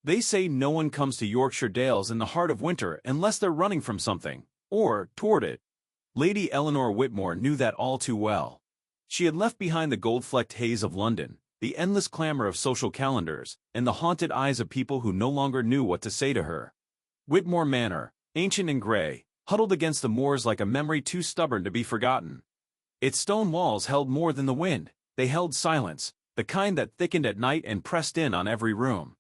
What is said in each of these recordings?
They say no one comes to Yorkshire Dales in the heart of winter unless they're running from something, or toward it. Lady Eleanor Whitmore knew that all too well. She had left behind the gold-flecked haze of London, the endless clamor of social calendars, and the haunted eyes of people who no longer knew what to say to her. Whitmore Manor, ancient and gray, huddled against the moors like a memory too stubborn to be forgotten. Its stone walls held more than the wind. They held silence, the kind that thickened at night and pressed in on every room.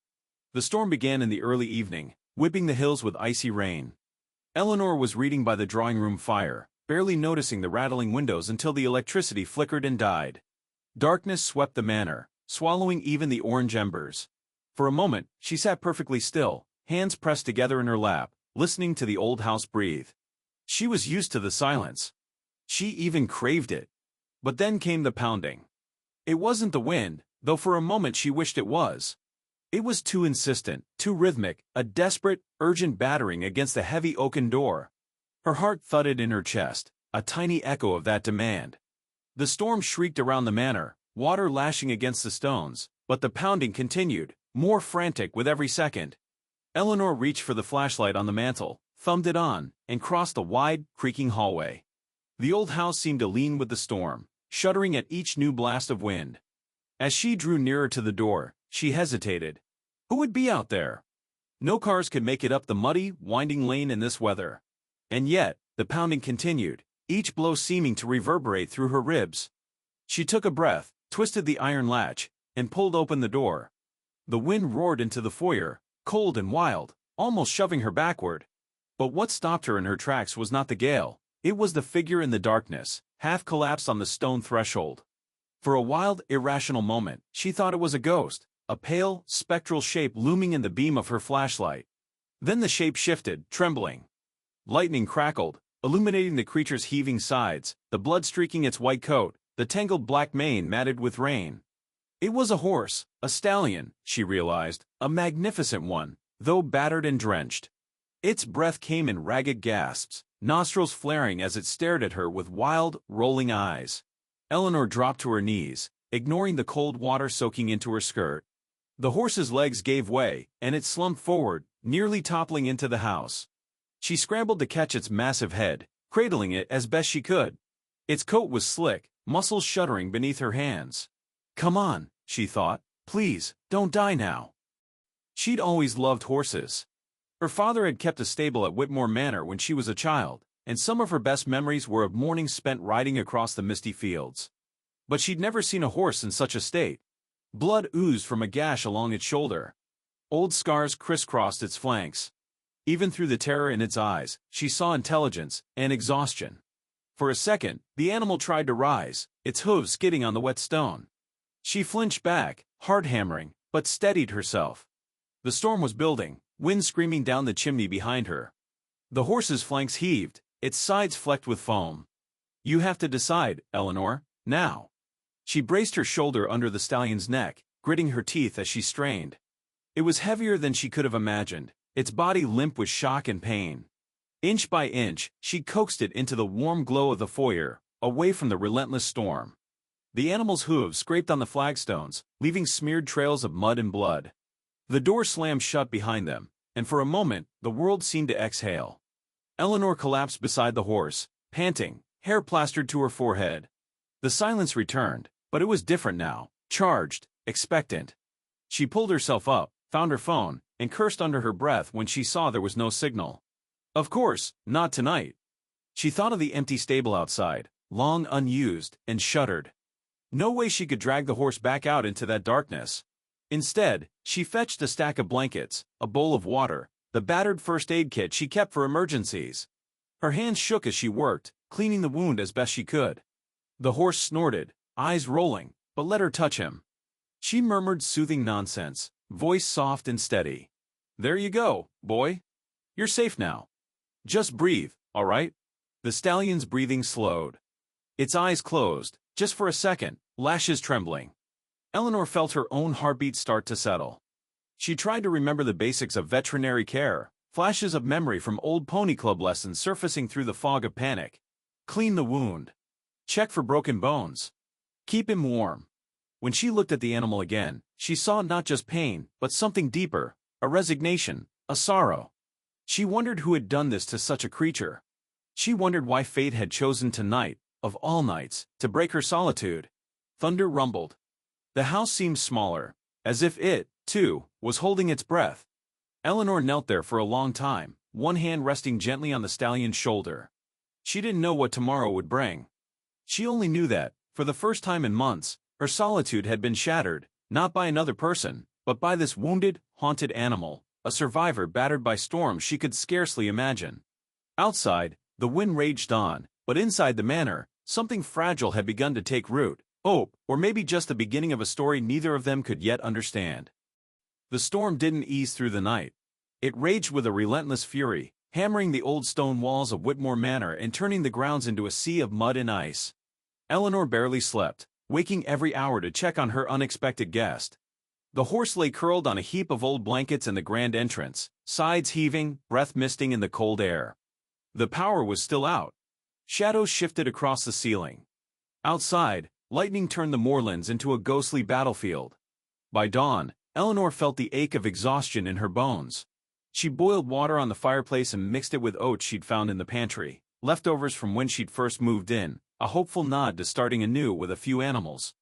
The storm began in the early evening, whipping the hills with icy rain. Eleanor was reading by the drawing-room fire, barely noticing the rattling windows until the electricity flickered and died. Darkness swept the manor, swallowing even the orange embers. For a moment, she sat perfectly still, hands pressed together in her lap, listening to the old house breathe. She was used to the silence. She even craved it. But then came the pounding. It wasn't the wind, though for a moment she wished it was. It was too insistent, too rhythmic, a desperate, urgent battering against the heavy oaken door. Her heart thudded in her chest, a tiny echo of that demand. The storm shrieked around the manor, water lashing against the stones, but the pounding continued, more frantic with every second. Eleanor reached for the flashlight on the mantel, thumbed it on, and crossed the wide, creaking hallway. The old house seemed to lean with the storm, shuddering at each new blast of wind. As she drew nearer to the door, she hesitated. Who would be out there? No cars could make it up the muddy, winding lane in this weather. And yet, the pounding continued, each blow seeming to reverberate through her ribs. She took a breath, twisted the iron latch, and pulled open the door. The wind roared into the foyer, cold and wild, almost shoving her backward. But what stopped her in her tracks was not the gale. It was the figure in the darkness, half collapsed on the stone threshold. For a wild, irrational moment, she thought it was a ghost, a pale, spectral shape looming in the beam of her flashlight. Then the shape shifted, trembling. Lightning crackled, illuminating the creature's heaving sides, the blood streaking its white coat, the tangled black mane matted with rain. It was a horse, a stallion, she realized, a magnificent one, though battered and drenched. Its breath came in ragged gasps, nostrils flaring as it stared at her with wild, rolling eyes. Eleanor dropped to her knees, ignoring the cold water soaking into her skirt. The horse's legs gave way, and it slumped forward, nearly toppling into the house. She scrambled to catch its massive head, cradling it as best she could. Its coat was slick, muscles shuddering beneath her hands. Come on, she thought, please, don't die now. She'd always loved horses. Her father had kept a stable at Whitmore Manor when she was a child, and some of her best memories were of mornings spent riding across the misty fields. But she'd never seen a horse in such a state. Blood oozed from a gash along its shoulder. Old scars crisscrossed its flanks. Even through the terror in its eyes, she saw intelligence and exhaustion. For a second, the animal tried to rise, its hooves skidding on the wet stone. She flinched back, heart hammering, but steadied herself. The storm was building, wind screaming down the chimney behind her. The horse's flanks heaved, its sides flecked with foam. You have to decide, Eleanor, now. She braced her shoulder under the stallion's neck, gritting her teeth as she strained. It was heavier than she could have imagined, its body limp with shock and pain. Inch by inch, she coaxed it into the warm glow of the foyer, away from the relentless storm. The animal's hooves scraped on the flagstones, leaving smeared trails of mud and blood. The door slammed shut behind them, and for a moment, the world seemed to exhale. Eleanor collapsed beside the horse, panting, hair plastered to her forehead. The silence returned, but it was different now, charged, expectant. She pulled herself up, found her phone, and cursed under her breath when she saw there was no signal. Of course, not tonight. She thought of the empty stable outside, long unused, and shuddered. No way she could drag the horse back out into that darkness. Instead, she fetched a stack of blankets, a bowl of water, the battered first aid kit she kept for emergencies. Her hands shook as she worked, cleaning the wound as best she could. The horse snorted, eyes rolling, but let her touch him. She murmured soothing nonsense, voice soft and steady. There you go, boy. You're safe now. Just breathe, all right? The stallion's breathing slowed. Its eyes closed, just for a second, lashes trembling. Eleanor felt her own heartbeat start to settle. She tried to remember the basics of veterinary care, flashes of memory from old pony club lessons surfacing through the fog of panic. Clean the wound. Check for broken bones. Keep him warm. When she looked at the animal again, she saw not just pain, but something deeper, a resignation, a sorrow. She wondered who had done this to such a creature. She wondered why fate had chosen tonight, of all nights, to break her solitude. Thunder rumbled. The house seemed smaller, as if it, too, was holding its breath. Eleanor knelt there for a long time, one hand resting gently on the stallion's shoulder. She didn't know what tomorrow would bring. She only knew that, for the first time in months, her solitude had been shattered, not by another person, but by this wounded, haunted animal, a survivor battered by storms she could scarcely imagine. Outside, the wind raged on, but inside the manor, something fragile had begun to take root, hope, or maybe just the beginning of a story neither of them could yet understand. The storm didn't ease through the night. It raged with a relentless fury, hammering the old stone walls of Whitmore Manor and turning the grounds into a sea of mud and ice. Eleanor barely slept, waking every hour to check on her unexpected guest. The horse lay curled on a heap of old blankets in the grand entrance, sides heaving, breath misting in the cold air. The power was still out. Shadows shifted across the ceiling. Outside, lightning turned the moorlands into a ghostly battlefield. By dawn, Eleanor felt the ache of exhaustion in her bones. She boiled water on the fireplace and mixed it with oats she'd found in the pantry, leftovers from when she'd first moved in, a hopeful nod to starting anew with a few animals.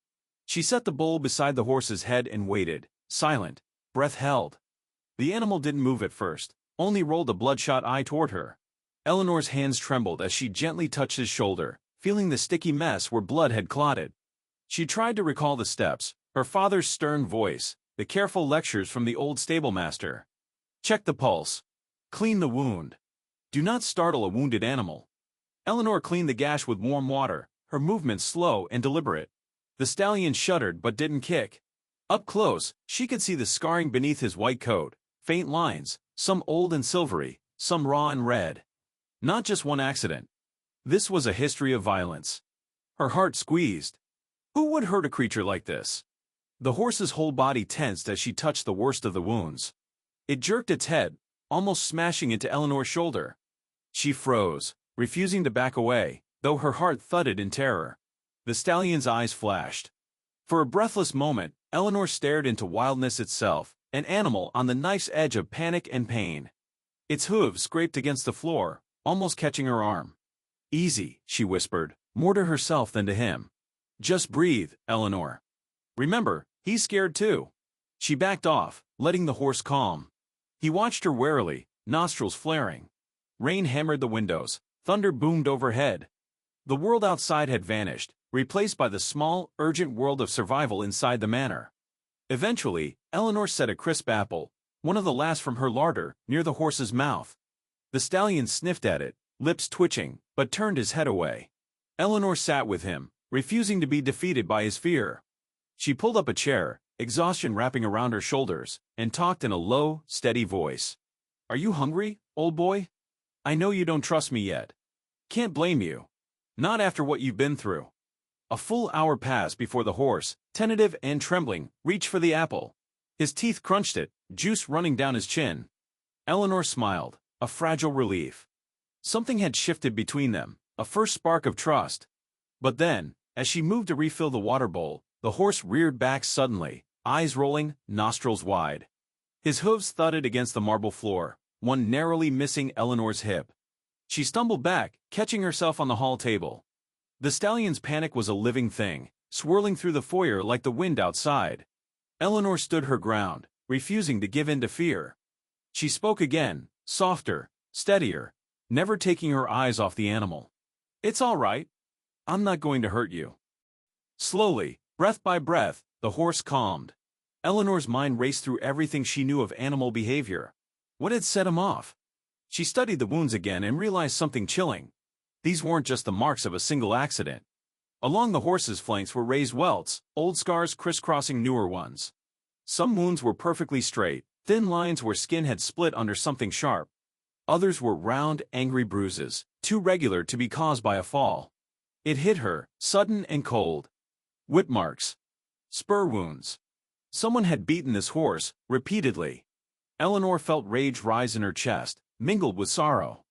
She set the bowl beside the horse's head and waited, silent, breath held. The animal didn't move at first, only rolled a bloodshot eye toward her. Eleanor's hands trembled as she gently touched his shoulder, feeling the sticky mess where blood had clotted. She tried to recall the steps, her father's stern voice, the careful lectures from the old stablemaster. Check the pulse. Clean the wound. Do not startle a wounded animal. Eleanor cleaned the gash with warm water, her movements slow and deliberate. The stallion shuddered but didn't kick. Up close, she could see the scarring beneath his white coat, faint lines, some old and silvery, some raw and red. Not just one accident. This was a history of violence. Her heart squeezed. Who would hurt a creature like this? The horse's whole body tensed as she touched the worst of the wounds. It jerked its head, almost smashing into Eleanor's shoulder. She froze, refusing to back away, though her heart thudded in terror. The stallion's eyes flashed. For a breathless moment, Eleanor stared into wildness itself, an animal on the knife's edge of panic and pain. Its hooves scraped against the floor, almost catching her arm. Easy, she whispered, more to herself than to him. Just breathe, Eleanor. Remember, he's scared too. She backed off, letting the horse calm. He watched her warily, nostrils flaring. Rain hammered the windows, thunder boomed overhead. The world outside had vanished, replaced by the small, urgent world of survival inside the manor. Eventually, Eleanor set a crisp apple, one of the last from her larder, near the horse's mouth. The stallion sniffed at it, lips twitching, but turned his head away. Eleanor sat with him, refusing to be defeated by his fear. She pulled up a chair, exhaustion wrapping around her shoulders, and talked in a low, steady voice. Are you hungry, old boy? I know you don't trust me yet. Can't blame you. Not after what you've been through. A full hour passed before the horse, tentative and trembling, reached for the apple. His teeth crunched it, juice running down his chin. Eleanor smiled, a fragile relief. Something had shifted between them, a first spark of trust. But then, as she moved to refill the water bowl, the horse reared back suddenly, eyes rolling, nostrils wide. His hooves thudded against the marble floor, one narrowly missing Eleanor's hip. She stumbled back, catching herself on the hall table. The stallion's panic was a living thing, swirling through the foyer like the wind outside. Eleanor stood her ground, refusing to give in to fear. She spoke again, softer, steadier, never taking her eyes off the animal. It's all right. I'm not going to hurt you. Slowly, breath by breath, the horse calmed. Eleanor's mind raced through everything she knew of animal behavior. What had set him off? She studied the wounds again and realized something chilling. These weren't just the marks of a single accident. Along the horse's flanks were raised welts, old scars crisscrossing newer ones. Some wounds were perfectly straight, thin lines where skin had split under something sharp. Others were round, angry bruises, too regular to be caused by a fall. It hit her, sudden and cold. Whip marks. Spur wounds. Someone had beaten this horse, repeatedly. Eleanor felt rage rise in her chest, mingled with sorrow.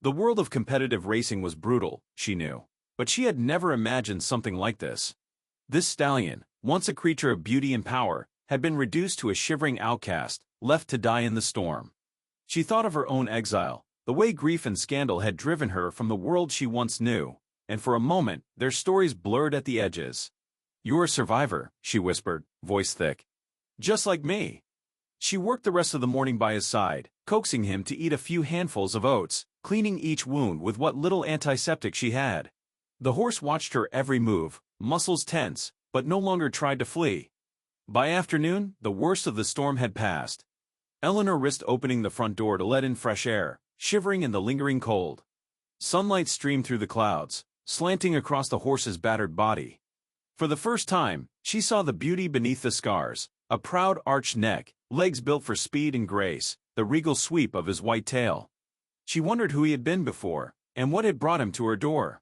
The world of competitive racing was brutal, she knew, but she had never imagined something like this. This stallion, once a creature of beauty and power, had been reduced to a shivering outcast, left to die in the storm. She thought of her own exile, the way grief and scandal had driven her from the world she once knew, and for a moment their stories blurred at the edges. "You're a survivor," she whispered, voice thick. "Just like me." She worked the rest of the morning by his side, coaxing him to eat a few handfuls of oats, cleaning each wound with what little antiseptic she had. The horse watched her every move, muscles tense, but no longer tried to flee. By afternoon, the worst of the storm had passed. Eleanor risked opening the front door to let in fresh air, shivering in the lingering cold. Sunlight streamed through the clouds, slanting across the horse's battered body. For the first time, she saw the beauty beneath the scars, a proud arched neck, legs built for speed and grace, the regal sweep of his white tail. She wondered who he had been before, and what had brought him to her door.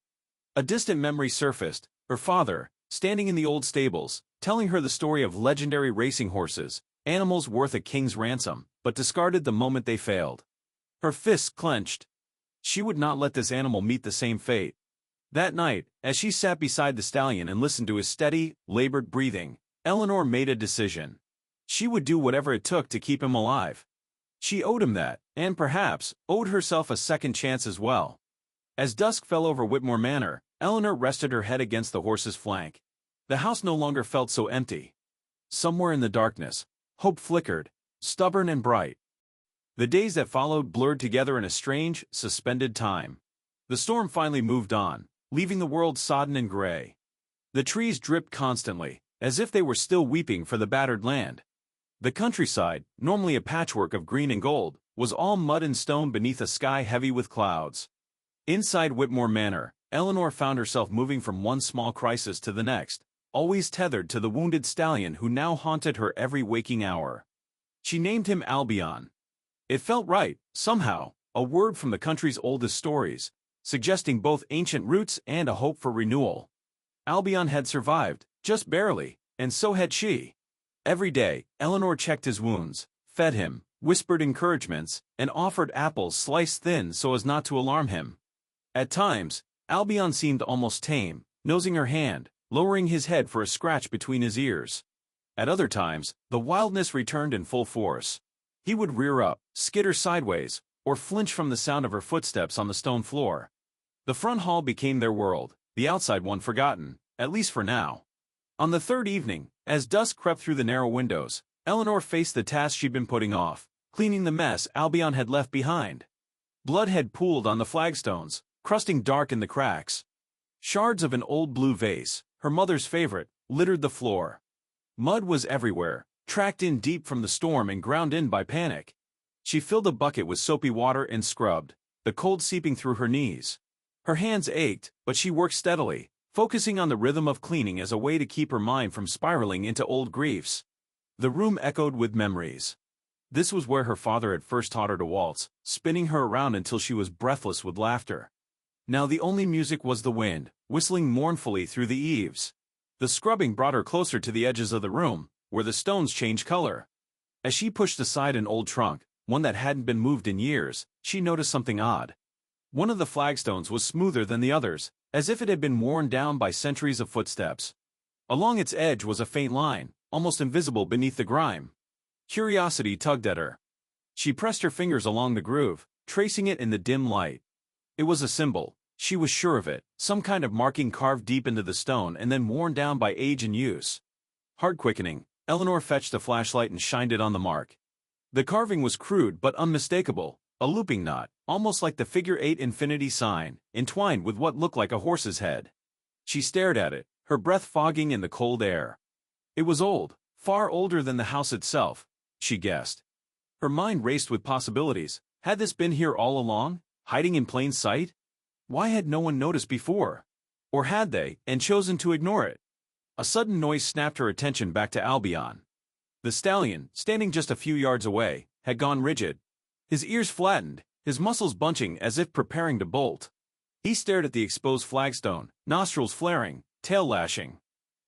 A distant memory surfaced, her father, standing in the old stables, telling her the story of legendary racing horses, animals worth a king's ransom, but discarded the moment they failed. Her fists clenched. She would not let this animal meet the same fate. That night, as she sat beside the stallion and listened to his steady, labored breathing, Eleanor made a decision. She would do whatever it took to keep him alive. She owed him that, and perhaps, owed herself a second chance as well. As dusk fell over Whitmore Manor, Eleanor rested her head against the horse's flank. The house no longer felt so empty. Somewhere in the darkness, hope flickered, stubborn and bright. The days that followed blurred together in a strange, suspended time. The storm finally moved on, leaving the world sodden and gray. The trees dripped constantly, as if they were still weeping for the battered land. The countryside, normally a patchwork of green and gold, was all mud and stone beneath a sky heavy with clouds. Inside Whitmore Manor, Eleanor found herself moving from one small crisis to the next, always tethered to the wounded stallion who now haunted her every waking hour. She named him Albion. It felt right, somehow, a word from the country's oldest stories, suggesting both ancient roots and a hope for renewal. Albion had survived, just barely, and so had she. Every day, Eleanor checked his wounds, fed him, whispered encouragements, and offered apples sliced thin so as not to alarm him. At times, Albion seemed almost tame, nosing her hand, lowering his head for a scratch between his ears. At other times, the wildness returned in full force. He would rear up, skitter sideways, or flinch from the sound of her footsteps on the stone floor. The front hall became their world, the outside one forgotten, at least for now. On the third evening, as dusk crept through the narrow windows, Eleanor faced the task she'd been putting off, cleaning the mess Albion had left behind. Blood had pooled on the flagstones, crusting dark in the cracks. Shards of an old blue vase, her mother's favorite, littered the floor. Mud was everywhere, tracked in deep from the storm and ground in by panic. She filled a bucket with soapy water and scrubbed, the cold seeping through her knees. Her hands ached, but she worked steadily, focusing on the rhythm of cleaning as a way to keep her mind from spiraling into old griefs. The room echoed with memories. This was where her father had first taught her to waltz, spinning her around until she was breathless with laughter. Now the only music was the wind, whistling mournfully through the eaves. The scrubbing brought her closer to the edges of the room, where the stones changed color. As she pushed aside an old trunk, one that hadn't been moved in years, she noticed something odd. One of the flagstones was smoother than the others, as if it had been worn down by centuries of footsteps. Along its edge was a faint line, almost invisible beneath the grime. Curiosity tugged at her. She pressed her fingers along the groove, tracing it in the dim light. It was a symbol, she was sure of it, some kind of marking carved deep into the stone and then worn down by age and use. Heart-quickening, Eleanor fetched a flashlight and shined it on the mark. The carving was crude but unmistakable, a looping knot, almost like the figure-8 infinity sign, entwined with what looked like a horse's head. She stared at it, her breath fogging in the cold air. It was old, far older than the house itself, she guessed. Her mind raced with possibilities. Had this been here all along, hiding in plain sight? Why had no one noticed before? Or had they, and chosen to ignore it? A sudden noise snapped her attention back to Albion. The stallion, standing just a few yards away, had gone rigid. His ears flattened, his muscles bunching as if preparing to bolt. He stared at the exposed flagstone, nostrils flaring, tail lashing.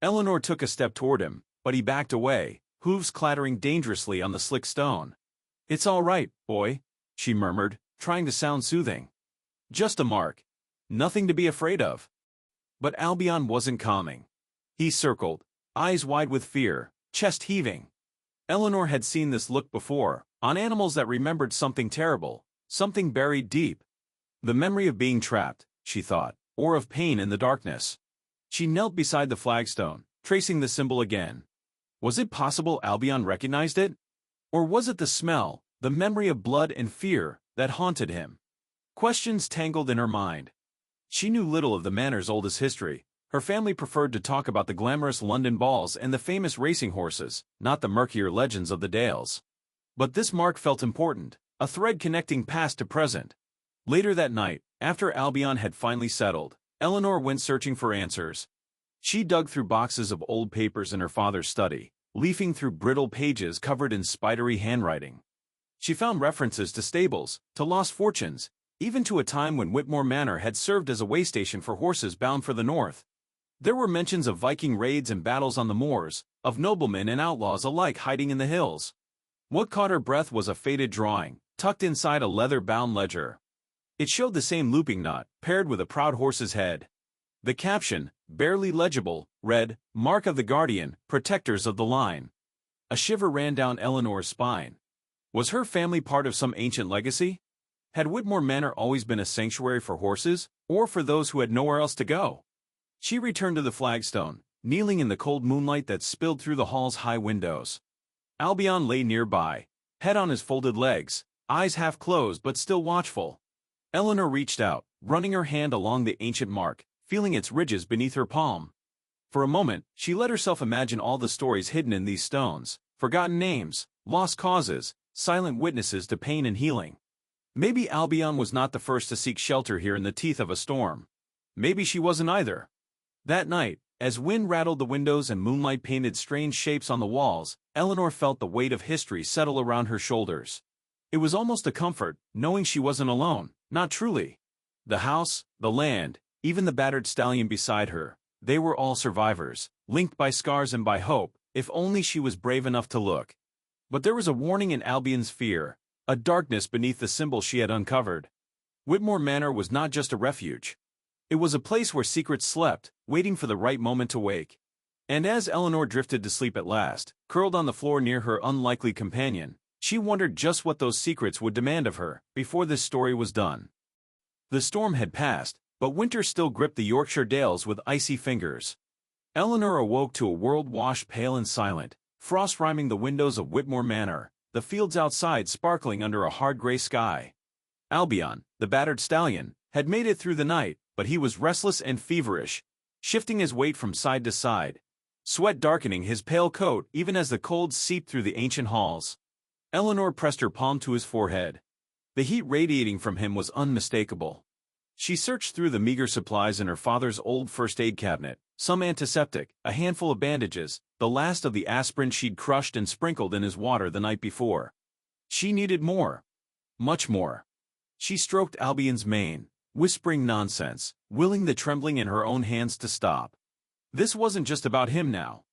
Eleanor took a step toward him, but he backed away, hooves clattering dangerously on the slick stone. "It's all right, boy," she murmured, trying to sound soothing. "Just a mark. Nothing to be afraid of." But Albion wasn't calming. He circled, eyes wide with fear, chest heaving. Eleanor had seen this look before, on animals that remembered something terrible, something buried deep. The memory of being trapped, she thought, or of pain in the darkness. She knelt beside the flagstone, tracing the symbol again. Was it possible Albion recognized it? Or was it the smell, the memory of blood and fear, that haunted him? Questions tangled in her mind. She knew little of the manor's oldest history. Her family preferred to talk about the glamorous London balls and the famous racing horses, not the murkier legends of the Dales. But this mark felt important, a thread connecting past to present. Later that night, after Albion had finally settled, Eleanor went searching for answers. She dug through boxes of old papers in her father's study, leafing through brittle pages covered in spidery handwriting. She found references to stables, to lost fortunes, even to a time when Whitmore Manor had served as a waystation for horses bound for the north. There were mentions of Viking raids and battles on the moors, of noblemen and outlaws alike hiding in the hills. What caught her breath was a faded drawing, tucked inside a leather-bound ledger. It showed the same looping knot, paired with a proud horse's head. The caption, barely legible, read, "Mark of the Guardian, Protectors of the Line." A shiver ran down Eleanor's spine. Was her family part of some ancient legacy? Had Whitmore Manor always been a sanctuary for horses, or for those who had nowhere else to go? She returned to the flagstone, kneeling in the cold moonlight that spilled through the hall's high windows. Albion lay nearby, head on his folded legs, eyes half closed but still watchful. Eleanor reached out, running her hand along the ancient mark, feeling its ridges beneath her palm. For a moment, she let herself imagine all the stories hidden in these stones, forgotten names, lost causes, silent witnesses to pain and healing. Maybe Albion was not the first to seek shelter here in the teeth of a storm. Maybe she wasn't either. That night, as wind rattled the windows and moonlight painted strange shapes on the walls, Eleanor felt the weight of history settle around her shoulders. It was almost a comfort, knowing she wasn't alone, not truly. The house, the land, even the battered stallion beside her, they were all survivors, linked by scars and by hope, if only she was brave enough to look. But there was a warning in Albion's fear, a darkness beneath the symbol she had uncovered. Whitmore Manor was not just a refuge. It was a place where secrets slept, waiting for the right moment to wake. And as Eleanor drifted to sleep at last, curled on the floor near her unlikely companion, she wondered just what those secrets would demand of her, before this story was done. The storm had passed, but winter still gripped the Yorkshire Dales with icy fingers. Eleanor awoke to a world washed pale and silent, frost rhyming the windows of Whitmore Manor, the fields outside sparkling under a hard gray sky. Albion, the battered stallion, had made it through the night, but he was restless and feverish, shifting his weight from side to side, sweat darkening his pale coat even as the cold seeped through the ancient halls. Eleanor pressed her palm to his forehead. The heat radiating from him was unmistakable. She searched through the meager supplies in her father's old first-aid cabinet, some antiseptic, a handful of bandages, the last of the aspirin she'd crushed and sprinkled in his water the night before. She needed more. Much more. She stroked Albion's mane, whispering nonsense, willing the trembling in her own hands to stop. This wasn't just about him now.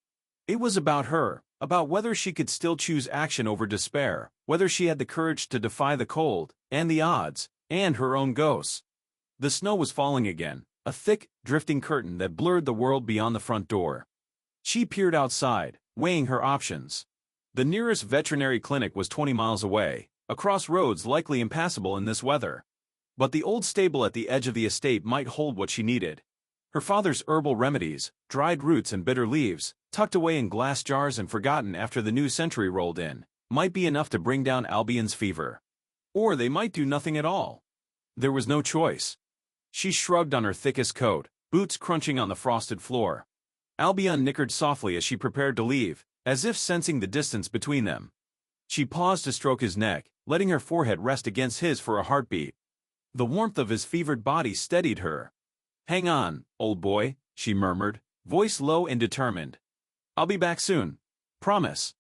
It was about her, about whether she could still choose action over despair, whether she had the courage to defy the cold, and the odds, and her own ghosts. The snow was falling again, a thick, drifting curtain that blurred the world beyond the front door. She peered outside, weighing her options. The nearest veterinary clinic was 20 miles away, across roads likely impassable in this weather. But the old stable at the edge of the estate might hold what she needed. Her father's herbal remedies, dried roots and bitter leaves, tucked away in glass jars and forgotten after the new century rolled in, might be enough to bring down Albion's fever. Or they might do nothing at all. There was no choice. She shrugged on her thickest coat, boots crunching on the frosted floor. Albion nickered softly as she prepared to leave, as if sensing the distance between them. She paused to stroke his neck, letting her forehead rest against his for a heartbeat. The warmth of his fevered body steadied her. "Hang on, old boy," she murmured, voice low and determined. "I'll be back soon. Promise."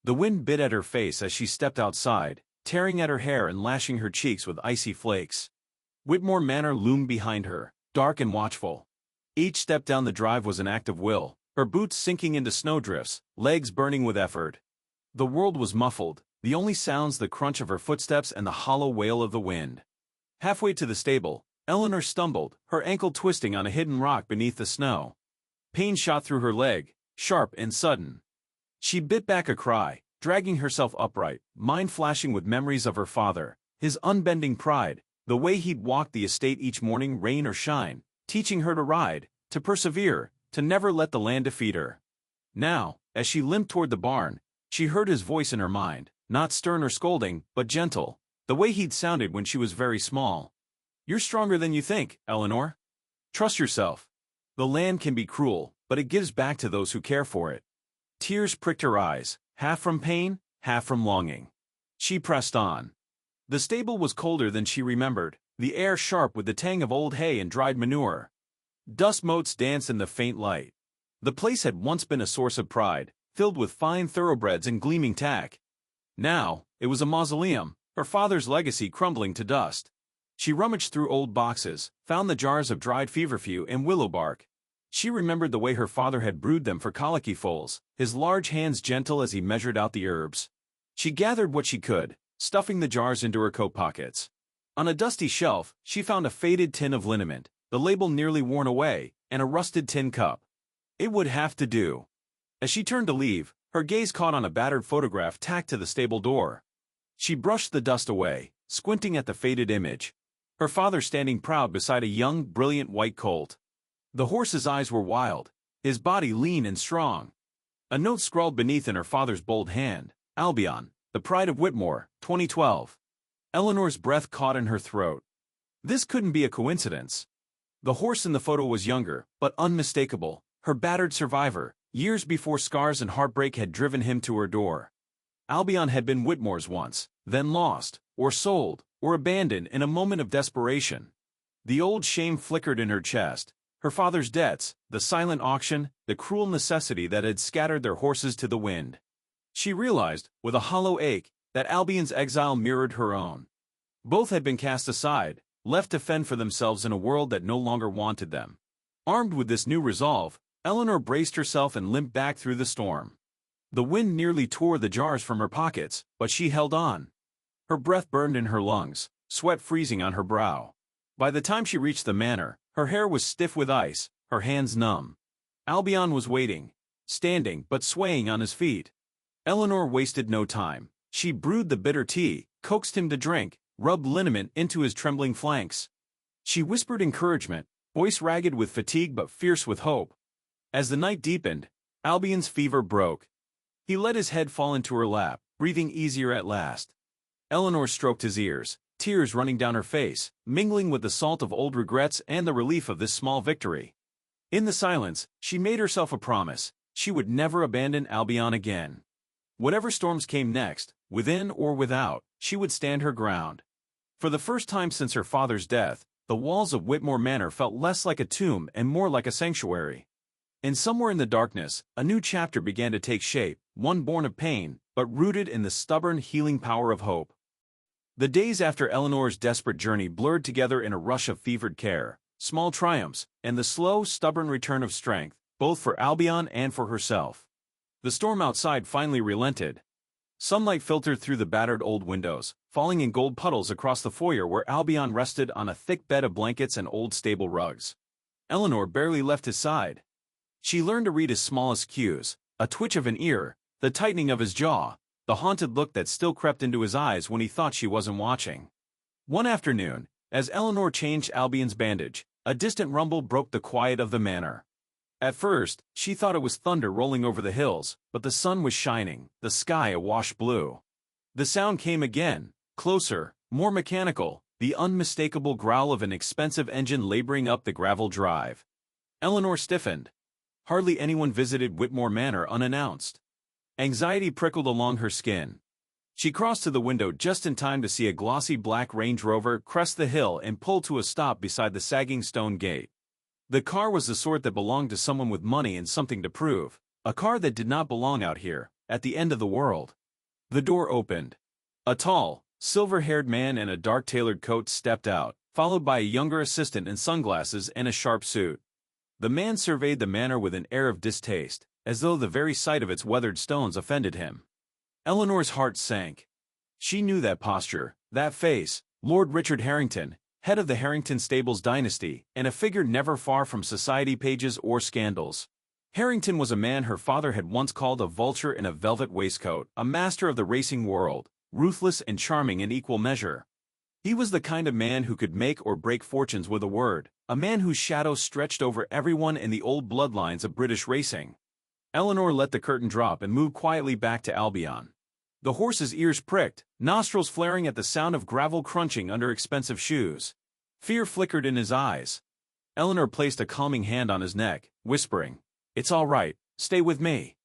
The wind bit at her face as she stepped outside, tearing at her hair and lashing her cheeks with icy flakes. Whitmore Manor loomed behind her, dark and watchful. Each step down the drive was an act of will, her boots sinking into snowdrifts, legs burning with effort. The world was muffled, the only sounds the crunch of her footsteps and the hollow wail of the wind. Halfway to the stable, Eleanor stumbled, her ankle twisting on a hidden rock beneath the snow. Pain shot through her leg, sharp and sudden. She bit back a cry, dragging herself upright, mind flashing with memories of her father, his unbending pride, the way he'd walk the estate each morning, rain or shine, teaching her to ride, to persevere, to never let the land defeat her. Now, as she limped toward the barn, she heard his voice in her mind, not stern or scolding, but gentle, the way he'd sounded when she was very small. "You're stronger than you think, Eleanor. Trust yourself. The land can be cruel, but it gives back to those who care for it." Tears pricked her eyes, half from pain, half from longing. She pressed on. The stable was colder than she remembered, the air sharp with the tang of old hay and dried manure. Dust motes danced in the faint light. The place had once been a source of pride, filled with fine thoroughbreds and gleaming tack. Now, it was a mausoleum, her father's legacy crumbling to dust. She rummaged through old boxes, found the jars of dried feverfew and willow bark. She remembered the way her father had brewed them for colicky foals, his large hands gentle as he measured out the herbs. She gathered what she could, stuffing the jars into her coat pockets. On a dusty shelf, she found a faded tin of liniment, the label nearly worn away, and a rusted tin cup. It would have to do. As she turned to leave, her gaze caught on a battered photograph tacked to the stable door. She brushed the dust away, squinting at the faded image. Her father standing proud beside a young, brilliant white colt. The horse's eyes were wild, his body lean and strong. A note scrawled beneath in her father's bold hand, "Albion, the pride of Whitmore, 2012. Eleanor's breath caught in her throat. This couldn't be a coincidence. The horse in the photo was younger, but unmistakable, her battered survivor, years before scars and heartbreak had driven him to her door. Albion had been Whitmore's once, then lost, or sold, or abandoned in a moment of desperation. The old shame flickered in her chest, her father's debts, the silent auction, the cruel necessity that had scattered their horses to the wind. She realized, with a hollow ache, that Albion's exile mirrored her own. Both had been cast aside, left to fend for themselves in a world that no longer wanted them. Armed with this new resolve, Eleanor braced herself and limped back through the storm. The wind nearly tore the jars from her pockets, but she held on. Her breath burned in her lungs, sweat freezing on her brow. By the time she reached the manor, her hair was stiff with ice, her hands numb. Albion was waiting, standing but swaying on his feet. Eleanor wasted no time. She brewed the bitter tea, coaxed him to drink, rubbed liniment into his trembling flanks. She whispered encouragement, voice ragged with fatigue but fierce with hope. As the night deepened, Albion's fever broke. He let his head fall into her lap, breathing easier at last. Eleanor stroked his ears, tears running down her face, mingling with the salt of old regrets and the relief of this small victory. In the silence, she made herself a promise. She would never abandon Albion again. Whatever storms came next, within or without, she would stand her ground. For the first time since her father's death, the walls of Whitmore Manor felt less like a tomb and more like a sanctuary. And somewhere in the darkness, a new chapter began to take shape, one born of pain, but rooted in the stubborn, healing power of hope. The days after Eleanor's desperate journey blurred together in a rush of fevered care, small triumphs, and the slow, stubborn return of strength, both for Albion and for herself. The storm outside finally relented. Sunlight filtered through the battered old windows, falling in gold puddles across the foyer where Albion rested on a thick bed of blankets and old stable rugs. Eleanor barely left his side. She learned to read his smallest cues, a twitch of an ear, the tightening of his jaw, the haunted look that still crept into his eyes when he thought she wasn't watching. One afternoon, as Eleanor changed Albion's bandage, a distant rumble broke the quiet of the manor. At first, she thought it was thunder rolling over the hills, but the sun was shining, the sky awash blue. The sound came again, closer, more mechanical, the unmistakable growl of an expensive engine laboring up the gravel drive. Eleanor stiffened. Hardly anyone visited Whitmore Manor unannounced. Anxiety prickled along her skin. She crossed to the window just in time to see a glossy black Range Rover crest the hill and pull to a stop beside the sagging stone gate. The car was the sort that belonged to someone with money and something to prove, a car that did not belong out here, at the end of the world. The door opened. A tall, silver-haired man in a dark-tailored coat stepped out, followed by a younger assistant in sunglasses and a sharp suit. The man surveyed the manor with an air of distaste, as though the very sight of its weathered stones offended him. Eleanor's heart sank. She knew that posture, that face, Lord Richard Harrington, head of the Harrington Stables dynasty, and a figure never far from society pages or scandals. Harrington was a man her father had once called a vulture in a velvet waistcoat, a master of the racing world, ruthless and charming in equal measure. He was the kind of man who could make or break fortunes with a word, a man whose shadow stretched over everyone in the old bloodlines of British racing. Eleanor let the curtain drop and moved quietly back to Albion. The horse's ears pricked, nostrils flaring at the sound of gravel crunching under expensive shoes. Fear flickered in his eyes. Eleanor placed a calming hand on his neck, whispering, "It's all right, stay with me."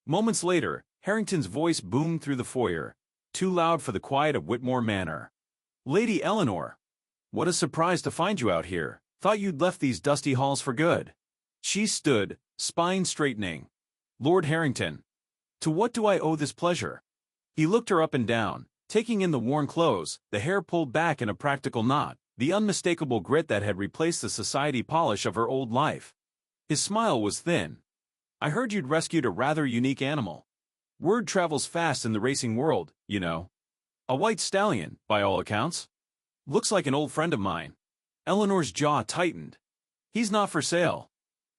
Moments later, Harrington's voice boomed through the foyer, too loud for the quiet of Whitmore Manor. "Lady Eleanor! What a surprise to find you out here. Thought you'd left these dusty halls for good." She stood, spine straightening. "Lord Harrington, to what do I owe this pleasure?" He looked her up and down, taking in the worn clothes, the hair pulled back in a practical knot, the unmistakable grit that had replaced the society polish of her old life. His smile was thin. "I heard you'd rescued a rather unique animal. Word travels fast in the racing world, you know. A white stallion, by all accounts. Looks like an old friend of mine." Eleanor's jaw tightened. "He's not for sale."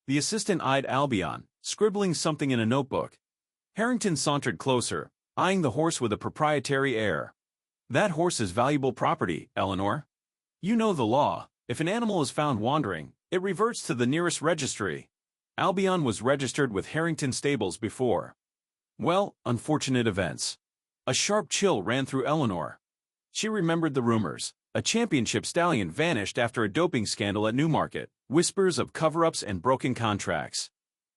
The assistant eyed Albion, scribbling something in a notebook. Harrington sauntered closer, eyeing the horse with a proprietary air. "That horse is valuable property, Eleanor. You know the law. If an animal is found wandering, it reverts to the nearest registry. Albion was registered with Harrington Stables before." Well, unfortunate events. A sharp chill ran through Eleanor. She remembered the rumors. A championship stallion vanished after a doping scandal at Newmarket, whispers of cover-ups and broken contracts.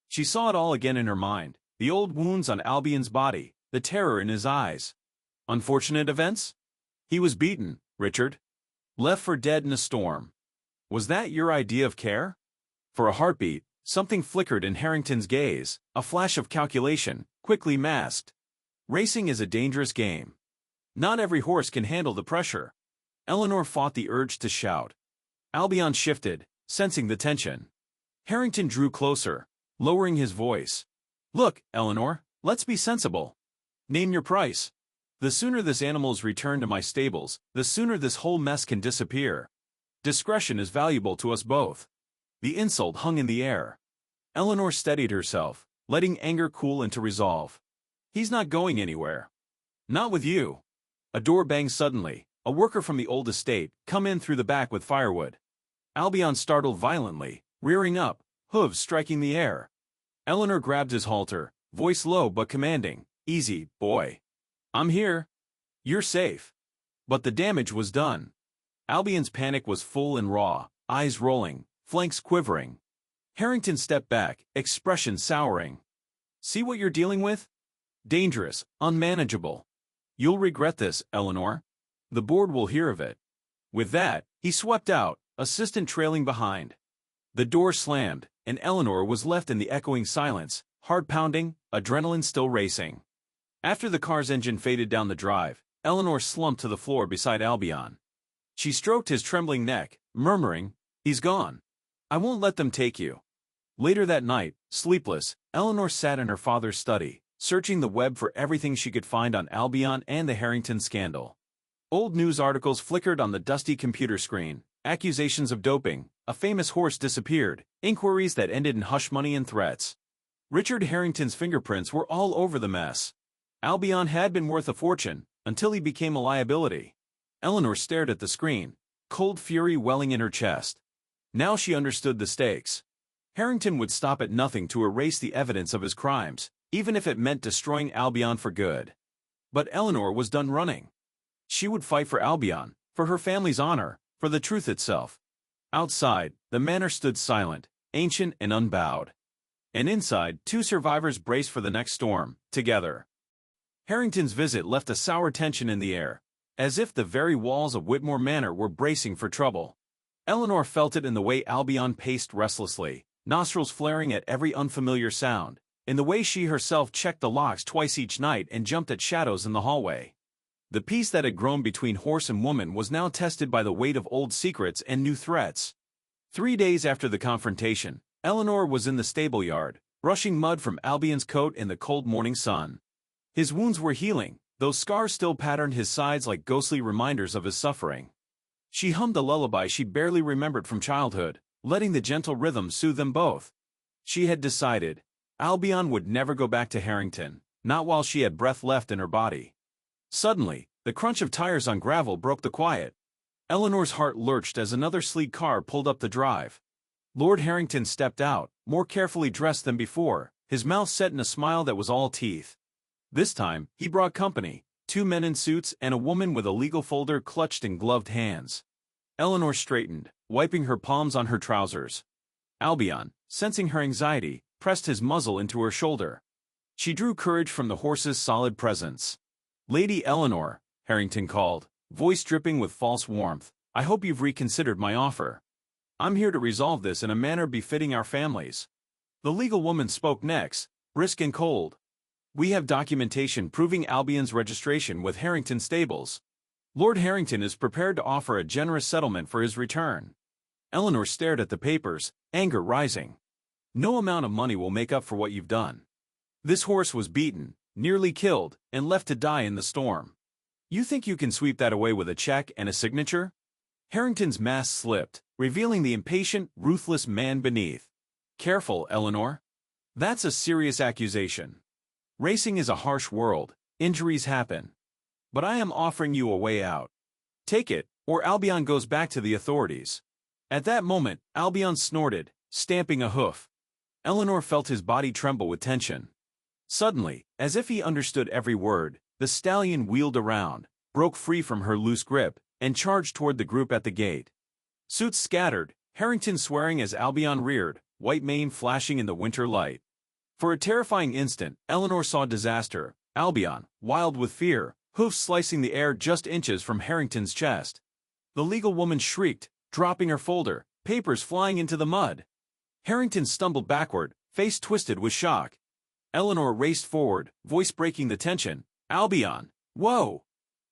She saw it all again in her mind, the old wounds on Albion's body, the terror in his eyes. Unfortunate events? He was beaten, Richard. Left for dead in a storm. Was that your idea of care? For a heartbeat, something flickered in Harrington's gaze, a flash of calculation, quickly masked. Racing is a dangerous game. Not every horse can handle the pressure. Eleanor fought the urge to shout. Albion shifted, sensing the tension. Harrington drew closer, lowering his voice. "Look, Eleanor, let's be sensible. Name your price. The sooner this animal is returned to my stables, the sooner this whole mess can disappear. Discretion is valuable to us both." The insult hung in the air. Eleanor steadied herself, letting anger cool into resolve. "He's not going anywhere. Not with you." A door banged suddenly. A worker from the old estate come in through the back with firewood. Albion startled violently, rearing up, hooves striking the air. Eleanor grabbed his halter, voice low but commanding. "Easy, boy. I'm here. You're safe." But the damage was done. Albion's panic was full and raw, eyes rolling, flanks quivering. Harrington stepped back, expression souring. "See what you're dealing with? Dangerous, unmanageable. You'll regret this, Eleanor. The board will hear of it." With that, he swept out, assistant trailing behind. The door slammed, and Eleanor was left in the echoing silence, heart pounding, adrenaline still racing. After the car's engine faded down the drive, Eleanor slumped to the floor beside Albion. She stroked his trembling neck, murmuring, "He's gone. I won't let them take you." Later that night, sleepless, Eleanor sat in her father's study, searching the web for everything she could find on Albion and the Harrington scandal. Old news articles flickered on the dusty computer screen, accusations of doping, a famous horse disappeared, inquiries that ended in hush money and threats. Richard Harrington's fingerprints were all over the mess. Albion had been worth a fortune, until he became a liability. Eleanor stared at the screen, cold fury welling in her chest. Now she understood the stakes. Harrington would stop at nothing to erase the evidence of his crimes, even if it meant destroying Albion for good. But Eleanor was done running. She would fight for Albion, for her family's honor, for the truth itself. Outside, the manor stood silent, ancient and unbowed. And inside, two survivors braced for the next storm, together. Harrington's visit left a sour tension in the air, as if the very walls of Whitmore Manor were bracing for trouble. Eleanor felt it in the way Albion paced restlessly, nostrils flaring at every unfamiliar sound, in the way she herself checked the locks twice each night and jumped at shadows in the hallway. The peace that had grown between horse and woman was now tested by the weight of old secrets and new threats. 3 days after the confrontation, Eleanor was in the stable yard, brushing mud from Albion's coat in the cold morning sun. His wounds were healing, though scars still patterned his sides like ghostly reminders of his suffering. She hummed a lullaby she barely remembered from childhood, letting the gentle rhythm soothe them both. She had decided. Albion would never go back to Harrington, not while she had breath left in her body. Suddenly, the crunch of tires on gravel broke the quiet. Eleanor's heart lurched as another sleek car pulled up the drive. Lord Harrington stepped out, more carefully dressed than before, his mouth set in a smile that was all teeth. This time, he brought company, 2 men in suits and a woman with a legal folder clutched in gloved hands. Eleanor straightened, wiping her palms on her trousers. Albion, sensing her anxiety, pressed his muzzle into her shoulder. She drew courage from the horse's solid presence. "Lady Eleanor," Harrington called, voice dripping with false warmth, "I hope you've reconsidered my offer. I'm here to resolve this in a manner befitting our families." The legal woman spoke next, brisk and cold. "We have documentation proving Albion's registration with Harrington Stables. Lord Harrington is prepared to offer a generous settlement for his return." Eleanor stared at the papers, anger rising. "No amount of money will make up for what you've done. This horse was beaten, nearly killed, and left to die in the storm. You think you can sweep that away with a check and a signature?" Harrington's mask slipped, revealing the impatient, ruthless man beneath. "Careful, Eleanor. That's a serious accusation. Racing is a harsh world, injuries happen. But I am offering you a way out. Take it, or Albion goes back to the authorities." At that moment, Albion snorted, stamping a hoof. Eleanor felt his body tremble with tension. Suddenly, as if he understood every word, the stallion wheeled around, broke free from her loose grip, and charged toward the group at the gate. Suits scattered, Harrington swearing as Albion reared, white mane flashing in the winter light. For a terrifying instant, Eleanor saw disaster, Albion, wild with fear, hoofs slicing the air just inches from Harrington's chest. The legal woman shrieked, dropping her folder, papers flying into the mud. Harrington stumbled backward, face twisted with shock. Eleanor raced forward, voice breaking the tension. "Albion! Whoa!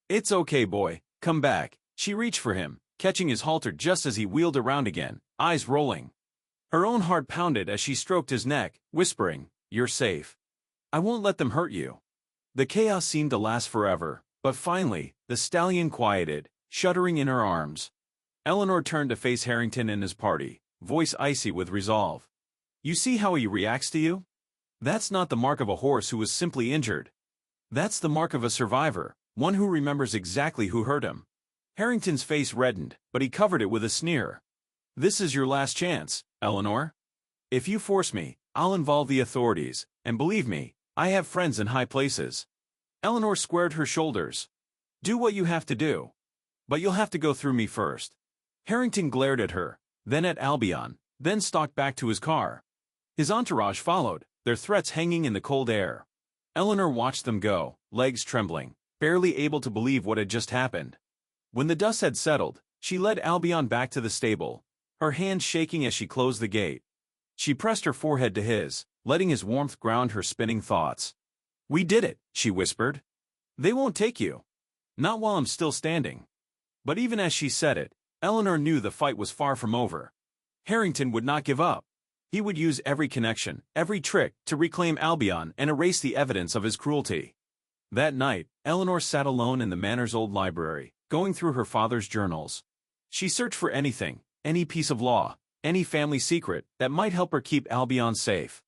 It's okay, boy, come back." She reached for him, catching his halter just as he wheeled around again, eyes rolling. Her own heart pounded as she stroked his neck, whispering, "You're safe. I won't let them hurt you." The chaos seemed to last forever, but finally, the stallion quieted, shuddering in her arms. Eleanor turned to face Harrington and his party, voice icy with resolve. "You see how he reacts to you? That's not the mark of a horse who was simply injured. That's the mark of a survivor, one who remembers exactly who hurt him." Harrington's face reddened, but he covered it with a sneer. "This is your last chance, Eleanor. If you force me, I'll involve the authorities, and believe me, I have friends in high places." Eleanor squared her shoulders. "Do what you have to do. But you'll have to go through me first." Harrington glared at her, then at Albion, then stalked back to his car. His entourage followed, their threats hanging in the cold air. Eleanor watched them go, legs trembling, barely able to believe what had just happened. When the dust had settled, she led Albion back to the stable, her hands shaking as she closed the gate. She pressed her forehead to his, letting his warmth ground her spinning thoughts. "We did it," she whispered. "They won't take you. Not while I'm still standing." But even as she said it, Eleanor knew the fight was far from over. Harrington would not give up. He would use every connection, every trick, to reclaim Albion and erase the evidence of his cruelty. That night, Eleanor sat alone in the manor's old library, going through her father's journals. She searched for anything, any piece of law, any family secret that might help her keep Albion safe.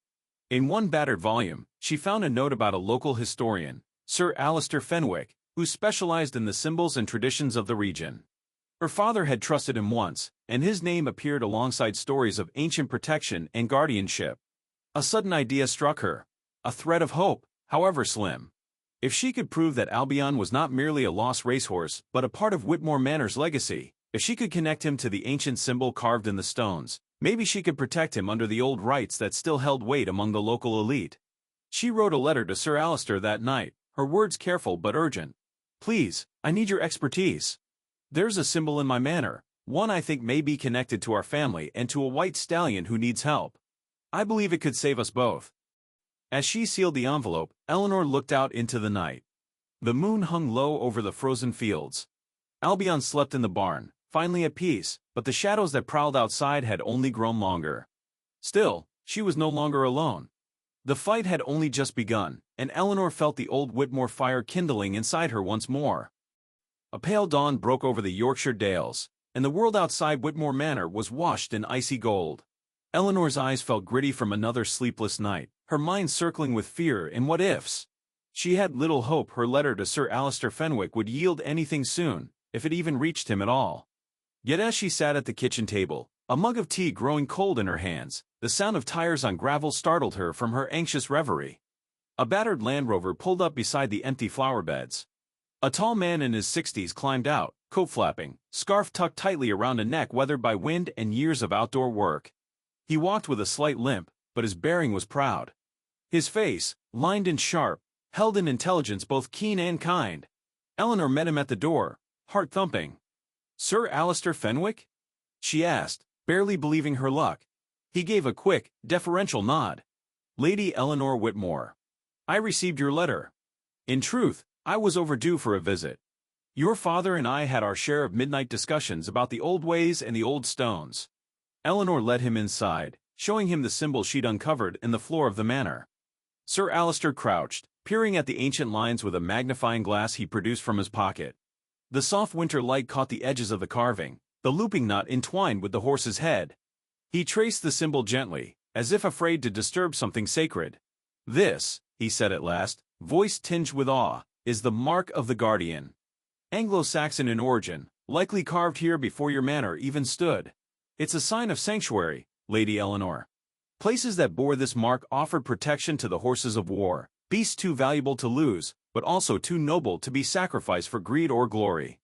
In one battered volume, she found a note about a local historian, Sir Alistair Fenwick, who specialized in the symbols and traditions of the region. Her father had trusted him once, and his name appeared alongside stories of ancient protection and guardianship. A sudden idea struck her, a thread of hope, however slim. If she could prove that Albion was not merely a lost racehorse but a part of Whitmore Manor's legacy, if she could connect him to the ancient symbol carved in the stones, maybe she could protect him under the old rights that still held weight among the local elite. She wrote a letter to Sir Alistair that night, her words careful but urgent. "Please, I need your expertise. There's a symbol in my manor, one I think may be connected to our family and to a white stallion who needs help. I believe it could save us both." As she sealed the envelope, Eleanor looked out into the night. The moon hung low over the frozen fields. Albion slept in the barn, finally at peace, but the shadows that prowled outside had only grown longer. Still, she was no longer alone. The fight had only just begun, and Eleanor felt the old Whitmore fire kindling inside her once more. A pale dawn broke over the Yorkshire Dales, and the world outside Whitmore Manor was washed in icy gold. Eleanor's eyes felt gritty from another sleepless night, her mind circling with fear and what-ifs. She had little hope her letter to Sir Alister Fenwick would yield anything soon, if it even reached him at all. Yet as she sat at the kitchen table, a mug of tea growing cold in her hands, the sound of tires on gravel startled her from her anxious reverie. A battered Land Rover pulled up beside the empty flower beds. A tall man in his 60s climbed out, coat flapping, scarf tucked tightly around a neck weathered by wind and years of outdoor work. He walked with a slight limp, but his bearing was proud. His face, lined and sharp, held an intelligence both keen and kind. Eleanor met him at the door, heart thumping. "Sir Alister Fenwick?" she asked, barely believing her luck. He gave a quick, deferential nod. "Lady Eleanor Whitmore. I received your letter. In truth, I was overdue for a visit. Your father and I had our share of midnight discussions about the old ways and the old stones." Eleanor led him inside, showing him the symbol she'd uncovered in the floor of the manor. Sir Alister crouched, peering at the ancient lines with a magnifying glass he produced from his pocket. The soft winter light caught the edges of the carving, the looping knot entwined with the horse's head. He traced the symbol gently, as if afraid to disturb something sacred. "This," he said at last, voice tinged with awe, "is the mark of the guardian. Anglo-Saxon in origin, likely carved here before your manor even stood. It's a sign of sanctuary, Lady Eleanor. Places that bore this mark offered protection to the horses of war, beasts too valuable to lose, but also too noble to be sacrificed for greed or glory.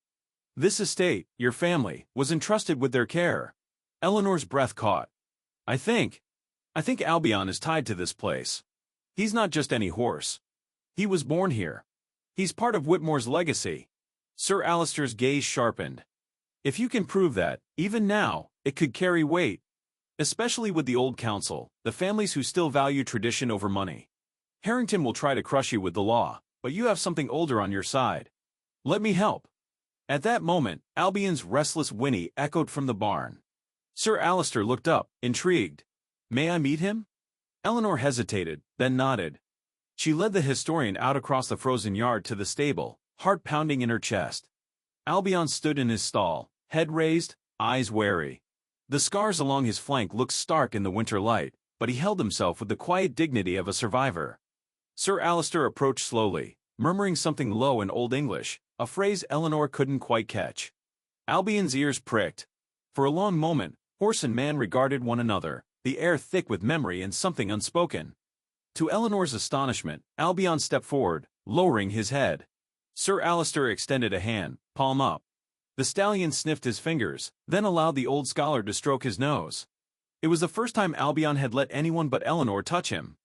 This estate, your family, was entrusted with their care." Eleanor's breath caught. I think Albion is tied to this place. He's not just any horse. He was born here. He's part of Whitmore's legacy." Sir Alister's gaze sharpened. "If you can prove that, even now, it could carry weight. Especially with the old council, the families who still value tradition over money. Harrington will try to crush you with the law, but you have something older on your side. Let me help." At that moment, Albion's restless whinny echoed from the barn. Sir Alister looked up, intrigued. "May I meet him?" Eleanor hesitated, then nodded. She led the historian out across the frozen yard to the stable, heart pounding in her chest. Albion stood in his stall, head raised, eyes wary. The scars along his flank looked stark in the winter light, but he held himself with the quiet dignity of a survivor. Sir Alister approached slowly, murmuring something low in Old English, a phrase Eleanor couldn't quite catch. Albion's ears pricked. For a long moment, horse and man regarded one another, the air thick with memory and something unspoken. To Eleanor's astonishment, Albion stepped forward, lowering his head. Sir Alister extended a hand, palm up. The stallion sniffed his fingers, then allowed the old scholar to stroke his nose. It was the first time Albion had let anyone but Eleanor touch him.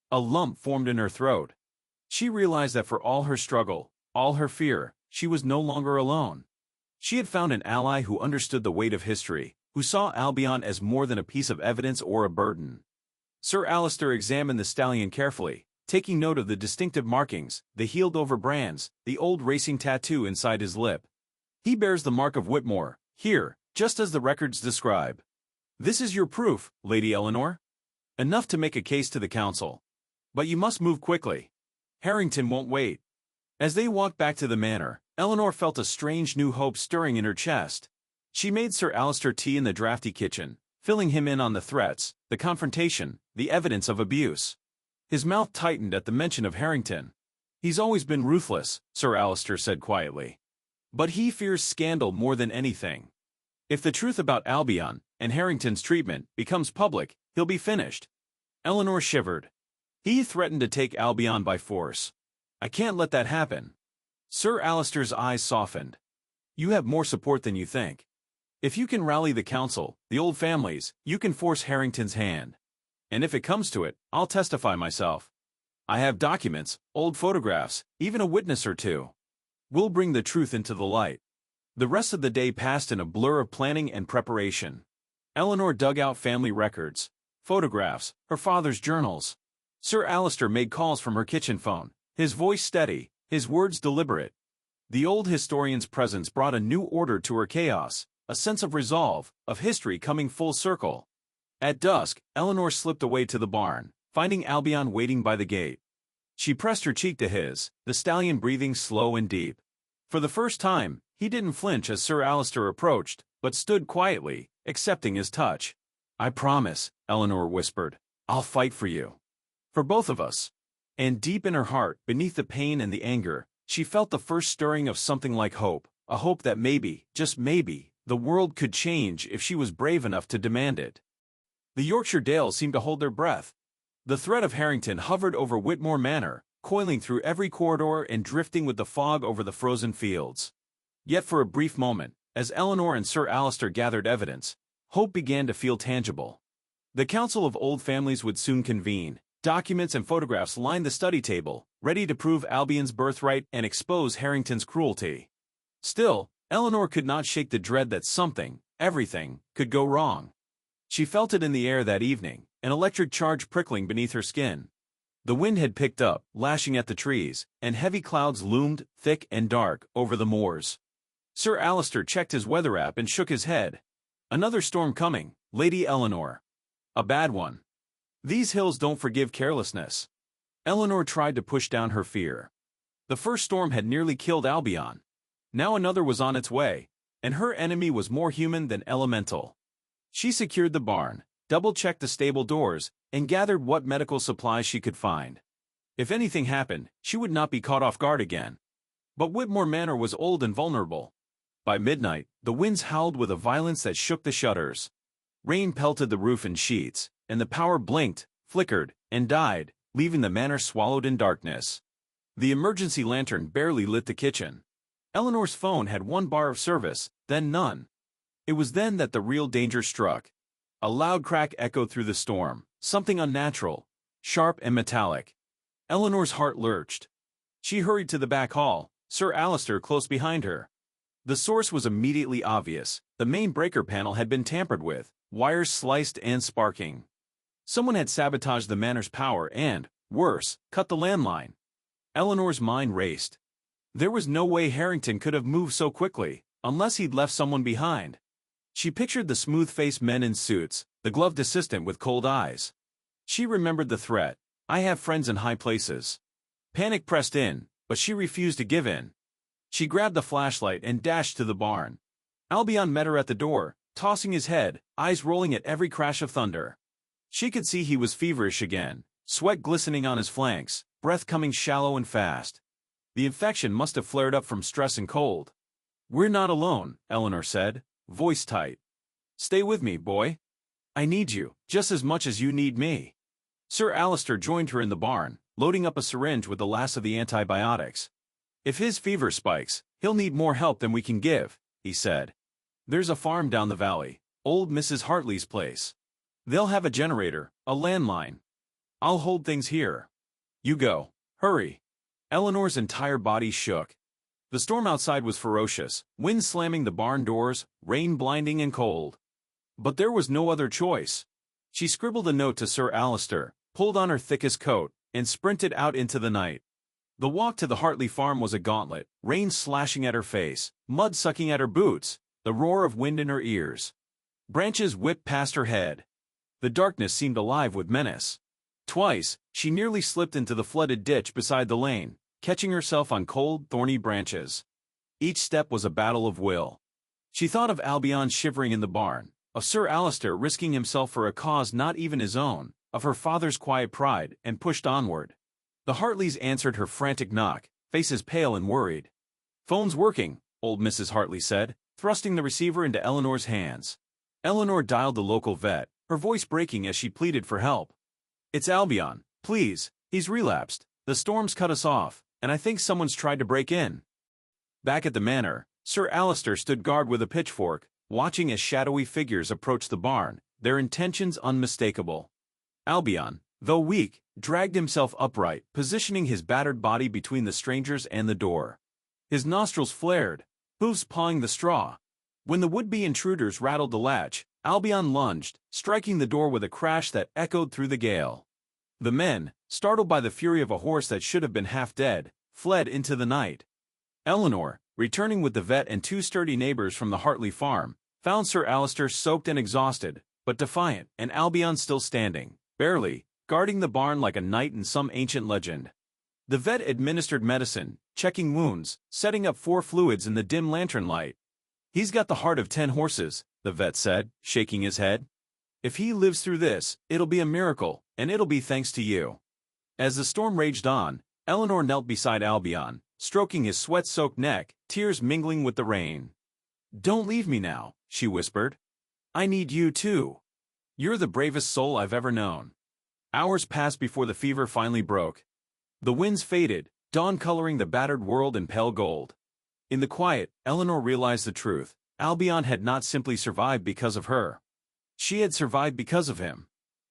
A lump formed in her throat. She realized that for all her struggle, all her fear, she was no longer alone. She had found an ally who understood the weight of history, who saw Albion as more than a piece of evidence or a burden. Sir Alister examined the stallion carefully, taking note of the distinctive markings, the healed-over brands, the old racing tattoo inside his lip. "He bears the mark of Whitmore, here, just as the records describe. This is your proof, Lady Eleanor. Enough to make a case to the council. But you must move quickly. Harrington won't wait." As they walked back to the manor, Eleanor felt a strange new hope stirring in her chest. She made Sir Alister tea in the drafty kitchen, filling him in on the threats, the confrontation, the evidence of abuse. His mouth tightened at the mention of Harrington. "He's always been ruthless," Sir Alister said quietly. "But he fears scandal more than anything. If the truth about Albion and Harrington's treatment becomes public, he'll be finished." Eleanor shivered. "He threatened to take Albion by force. I can't let that happen." Sir Alister's eyes softened. "You have more support than you think. If you can rally the council, the old families, you can force Harrington's hand. And if it comes to it, I'll testify myself. I have documents, old photographs, even a witness or two. We'll bring the truth into the light." The rest of the day passed in a blur of planning and preparation. Eleanor dug out family records, photographs, her father's journals. Sir Alister made calls from her kitchen phone, his voice steady, his words deliberate. The old historian's presence brought a new order to her chaos, a sense of resolve, of history coming full circle. At dusk, Eleanor slipped away to the barn, finding Albion waiting by the gate. She pressed her cheek to his, the stallion breathing slow and deep. For the first time, he didn't flinch as Sir Alister approached, but stood quietly, accepting his touch. I promise, Eleanor whispered. I'll fight for you. For both of us. And deep in her heart, beneath the pain and the anger, she felt the first stirring of something like hope, a hope that maybe, just maybe, the world could change if she was brave enough to demand it. The Yorkshire Dales seemed to hold their breath. The threat of Harrington hovered over Whitmore Manor, coiling through every corridor and drifting with the fog over the frozen fields. Yet for a brief moment, as Eleanor and Sir Alister gathered evidence, hope began to feel tangible. The Council of Old Families would soon convene. Documents and photographs lined the study table, ready to prove Albion's birthright and expose Harrington's cruelty. Still, Eleanor could not shake the dread that something, everything, could go wrong. She felt it in the air that evening, an electric charge prickling beneath her skin. The wind had picked up, lashing at the trees, and heavy clouds loomed, thick and dark, over the moors. Sir Alister checked his weather app and shook his head. Another storm coming, Lady Eleanor. A bad one. These hills don't forgive carelessness. Eleanor tried to push down her fear. The first storm had nearly killed Albion. Now another was on its way, and her enemy was more human than elemental. She secured the barn, double-checked the stable doors, and gathered what medical supplies she could find. If anything happened, she would not be caught off guard again. But Whitmore Manor was old and vulnerable. By midnight, the winds howled with a violence that shook the shutters. Rain pelted the roof in sheets, and the power blinked, flickered, and died, leaving the manor swallowed in darkness. The emergency lantern barely lit the kitchen. Eleanor's phone had one bar of service, then none. It was then that the real danger struck. A loud crack echoed through the storm, something unnatural, sharp and metallic. Eleanor's heart lurched. She hurried to the back hall, Sir Alister close behind her. The source was immediately obvious. The main breaker panel had been tampered with, wires sliced and sparking. Someone had sabotaged the manor's power and, worse, cut the landline. Eleanor's mind raced. There was no way Harrington could have moved so quickly, unless he'd left someone behind. She pictured the smooth-faced men in suits, the gloved assistant with cold eyes. She remembered the threat. I have friends in high places. Panic pressed in, but she refused to give in. She grabbed the flashlight and dashed to the barn. Albion met her at the door, tossing his head, eyes rolling at every crash of thunder. She could see he was feverish again, sweat glistening on his flanks, breath coming shallow and fast. The infection must have flared up from stress and cold. We're not alone, Eleanor said, voice tight. Stay with me, boy. I need you, just as much as you need me. Sir Alister joined her in the barn, loading up a syringe with the last of the antibiotics. If his fever spikes, he'll need more help than we can give, he said. There's a farm down the valley, old Mrs. Hartley's place. They'll have a generator, a landline. I'll hold things here. You go. Hurry. Eleanor's entire body shook. The storm outside was ferocious, wind slamming the barn doors, rain blinding and cold. But there was no other choice. She scribbled a note to Sir Alister, pulled on her thickest coat, and sprinted out into the night. The walk to the Hartley farm was a gauntlet, rain slashing at her face, mud sucking at her boots, the roar of wind in her ears. Branches whipped past her head. The darkness seemed alive with menace. Twice, she nearly slipped into the flooded ditch beside the lane, catching herself on cold, thorny branches. Each step was a battle of will. She thought of Albion shivering in the barn, of Sir Alister risking himself for a cause not even his own, of her father's quiet pride, and pushed onward. The Hartleys answered her frantic knock, faces pale and worried. Phone's working, old Mrs. Hartley said, thrusting the receiver into Eleanor's hands. Eleanor dialed the local vet, her voice breaking as she pleaded for help. It's Albion, please, he's relapsed, the storm's cut us off, and I think someone's tried to break in. Back at the manor, Sir Alister stood guard with a pitchfork, watching as shadowy figures approached the barn, their intentions unmistakable. Albion, though weak, dragged himself upright, positioning his battered body between the strangers and the door. His nostrils flared, hooves pawing the straw. When the would-be intruders rattled the latch, Albion lunged, striking the door with a crash that echoed through the gale. The men, startled by the fury of a horse that should have been half dead, fled into the night. Eleanor, returning with the vet and two sturdy neighbors from the Hartley farm, found Sir Alister soaked and exhausted, but defiant, and Albion still standing, barely, guarding the barn like a knight in some ancient legend. The vet administered medicine, checking wounds, setting up 4 fluids in the dim lantern light. He's got the heart of 10 horses, the vet said, shaking his head. If he lives through this, it'll be a miracle, and it'll be thanks to you. As the storm raged on, Eleanor knelt beside Albion, stroking his sweat-soaked neck, tears mingling with the rain. "Don't leave me now," she whispered. "I need you too. You're the bravest soul I've ever known." Hours passed before the fever finally broke. The winds faded, dawn coloring the battered world in pale gold. In the quiet, Eleanor realized the truth. Albion had not simply survived because of her. She had survived because of him.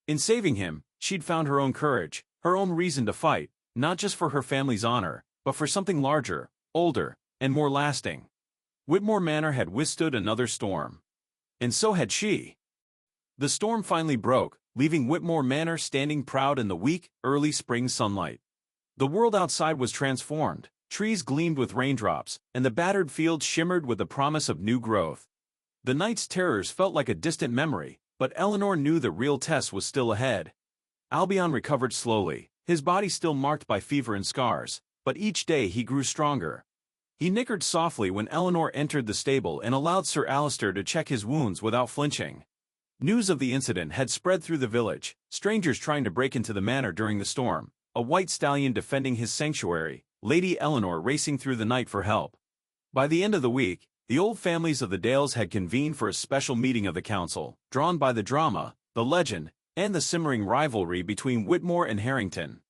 In saving him, she'd found her own courage, her own reason to fight, not just for her family's honor, but for something larger, older, and more lasting. Whitmore Manor had withstood another storm. And so had she. The storm finally broke, leaving Whitmore Manor standing proud in the weak, early spring sunlight. The world outside was transformed, trees gleamed with raindrops, and the battered fields shimmered with the promise of new growth. The night's terrors felt like a distant memory, but Eleanor knew the real test was still ahead. Albion recovered slowly, his body still marked by fever and scars, but each day he grew stronger. He nickered softly when Eleanor entered the stable and allowed Sir Alistair to check his wounds without flinching. News of the incident had spread through the village, strangers trying to break into the manor during the storm, a white stallion defending his sanctuary, Lady Eleanor racing through the night for help. By the end of the week, the old families of the Dales had convened for a special meeting of the council, drawn by the drama, the legend, and the simmering rivalry between Whitmore and Harrington.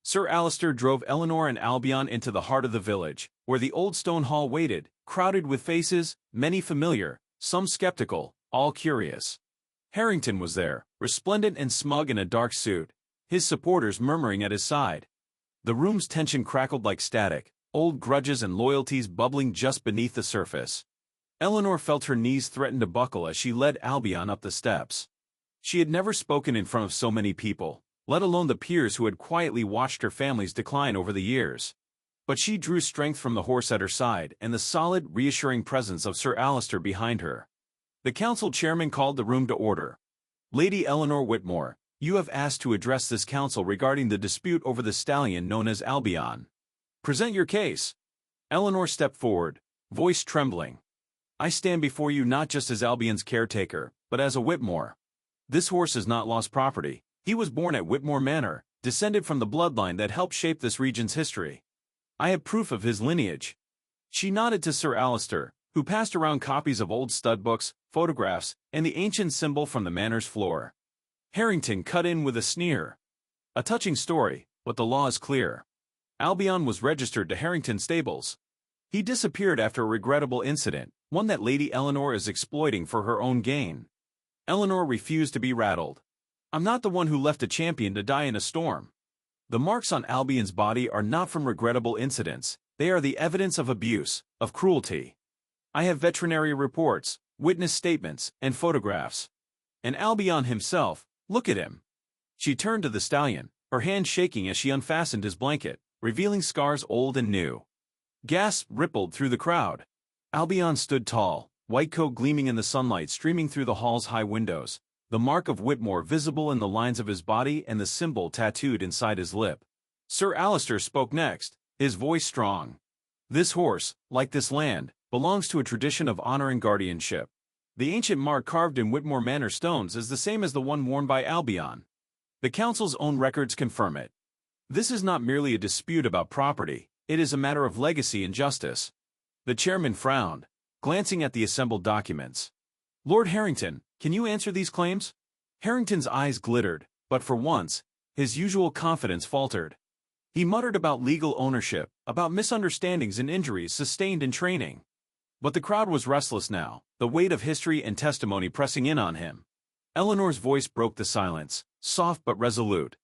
Sir Alistair drove Eleanor and Albion into the heart of the village, where the old stone hall waited, crowded with faces, many familiar, some skeptical, all curious. Harrington was there, resplendent and smug in a dark suit, his supporters murmuring at his side. The room's tension crackled like static, old grudges and loyalties bubbling just beneath the surface. Eleanor felt her knees threaten to buckle as she led Albion up the steps. She had never spoken in front of so many people, let alone the peers who had quietly watched her family's decline over the years. But she drew strength from the horse at her side and the solid, reassuring presence of Sir Alistair behind her. The council chairman called the room to order. "Lady Eleanor Whitmore, you have asked to address this council regarding the dispute over the stallion known as Albion. Present your case." Eleanor stepped forward, voice trembling. "I stand before you not just as Albion's caretaker, but as a Whitmore. This horse is not lost property. He was born at Whitmore Manor, descended from the bloodline that helped shape this region's history. I have proof of his lineage." She nodded to Sir Alistair, who passed around copies of old stud books, photographs, and the ancient symbol from the manor's floor. Harrington cut in with a sneer. "A touching story, but the law is clear. Albion was registered to Harrington stables. He disappeared after a regrettable incident, one that Lady Eleanor is exploiting for her own gain." Eleanor refused to be rattled. "I'm not the one who left a champion to die in a storm. The marks on Albion's body are not from regrettable incidents, they are the evidence of abuse, of cruelty. I have veterinary reports, witness statements, and photographs. And Albion himself, look at him." She turned to the stallion, her hand shaking as she unfastened his blanket, revealing scars old and new. Gasps rippled through the crowd. Albion stood tall, white coat gleaming in the sunlight streaming through the hall's high windows, the mark of Whitmore visible in the lines of his body and the symbol tattooed inside his lip. Sir Alistair spoke next, his voice strong. "This horse, like this land, belongs to a tradition of honor and guardianship. The ancient mark carved in Whitmore Manor stones is the same as the one worn by Albion. The council's own records confirm it. This is not merely a dispute about property, it is a matter of legacy and justice." The chairman frowned, glancing at the assembled documents. "Lord Harrington, can you answer these claims?" Harrington's eyes glittered, but for once, his usual confidence faltered. He muttered about legal ownership, about misunderstandings and injuries sustained in training. But the crowd was restless now, the weight of history and testimony pressing in on him. Eleanor's voice broke the silence, soft but resolute.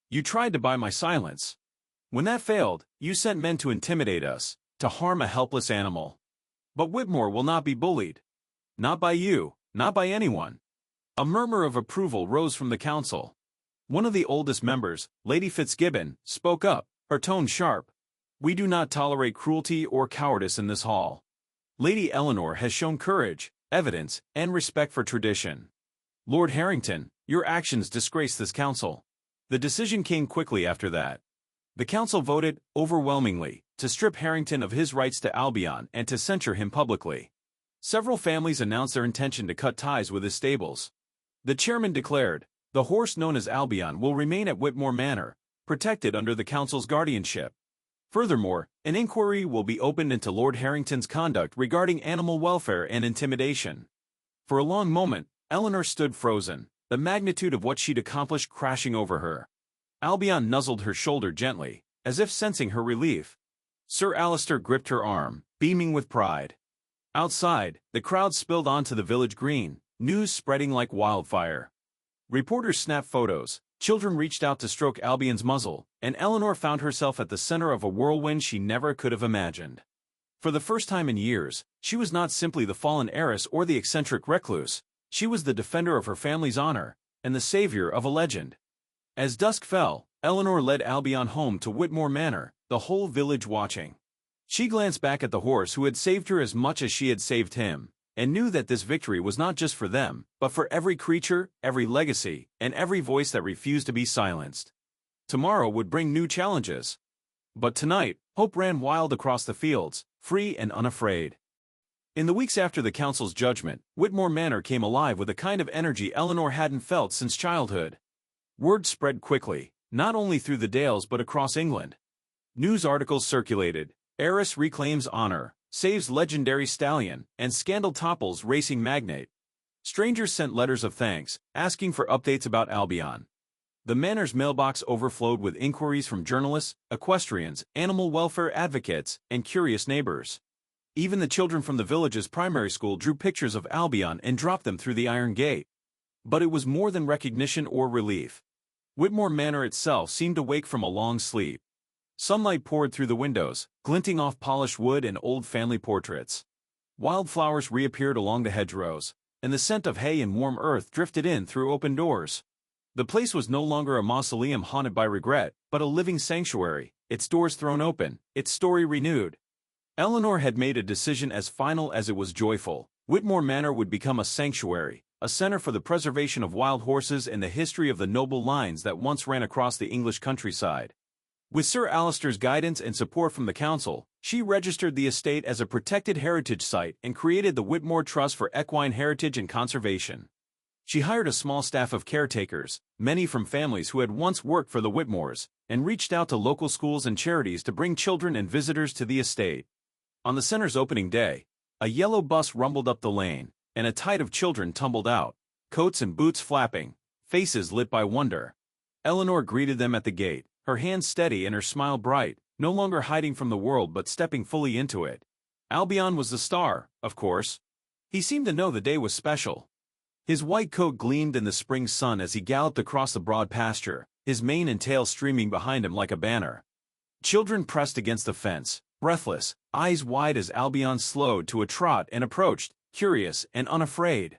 "You tried to buy my silence. When that failed, you sent men to intimidate us, to harm a helpless animal. But Whitmore will not be bullied. Not by you, not by anyone." A murmur of approval rose from the council. One of the oldest members, Lady Fitzgibbon, spoke up, her tone sharp. "We do not tolerate cruelty or cowardice in this hall. Lady Eleanor has shown courage, evidence, and respect for tradition. Lord Harrington, your actions disgrace this council." The decision came quickly after that. The council voted, overwhelmingly, to strip Harrington of his rights to Albion and to censure him publicly. Several families announced their intention to cut ties with his stables. The chairman declared, "The horse known as Albion will remain at Whitmore Manor, protected under the council's guardianship. Furthermore, an inquiry will be opened into Lord Harrington's conduct regarding animal welfare and intimidation." For a long moment, Eleanor stood frozen, the magnitude of what she'd accomplished crashing over her. Albion nuzzled her shoulder gently, as if sensing her relief. Sir Alister gripped her arm, beaming with pride. Outside, the crowd spilled onto the village green, news spreading like wildfire. Reporters snapped photos, children reached out to stroke Albion's muzzle, and Eleanor found herself at the center of a whirlwind she never could have imagined. For the first time in years, she was not simply the fallen heiress or the eccentric recluse, she was the defender of her family's honor, and the savior of a legend. As dusk fell, Eleanor led Albion home to Whitmore Manor, the whole village watching. She glanced back at the horse who had saved her as much as she had saved him, and knew that this victory was not just for them, but for every creature, every legacy, and every voice that refused to be silenced. Tomorrow would bring new challenges. But tonight, hope ran wild across the fields, free and unafraid. In the weeks after the council's judgment, Whitmore Manor came alive with a kind of energy Eleanor hadn't felt since childhood. Word spread quickly, not only through the Dales but across England. News articles circulated, heiress reclaims honor, saves legendary stallion, and scandal topples racing magnate. Strangers sent letters of thanks, asking for updates about Albion. The manor's mailbox overflowed with inquiries from journalists, equestrians, animal welfare advocates, and curious neighbors. Even the children from the village's primary school drew pictures of Albion and dropped them through the iron gate. But it was more than recognition or relief. Whitmore Manor itself seemed to wake from a long sleep. Sunlight poured through the windows, glinting off polished wood and old family portraits. Wildflowers reappeared along the hedgerows, and the scent of hay and warm earth drifted in through open doors. The place was no longer a mausoleum haunted by regret, but a living sanctuary, its doors thrown open, its story renewed. Eleanor had made a decision as final as it was joyful. Whitmore Manor would become a sanctuary, a center for the preservation of wild horses and the history of the noble lines that once ran across the English countryside. With Sir Alister's guidance and support from the council, she registered the estate as a protected heritage site and created the Whitmore Trust for Equine Heritage and Conservation. She hired a small staff of caretakers, many from families who had once worked for the Whitmores, and reached out to local schools and charities to bring children and visitors to the estate. On the center's opening day, a yellow bus rumbled up the lane, and a tide of children tumbled out, coats and boots flapping, faces lit by wonder. Eleanor greeted them at the gate, her hands steady and her smile bright, no longer hiding from the world but stepping fully into it. Albion was the star, of course. He seemed to know the day was special. His white coat gleamed in the spring sun as he galloped across the broad pasture, his mane and tail streaming behind him like a banner. Children pressed against the fence, breathless, eyes wide as Albion slowed to a trot and approached, curious and unafraid.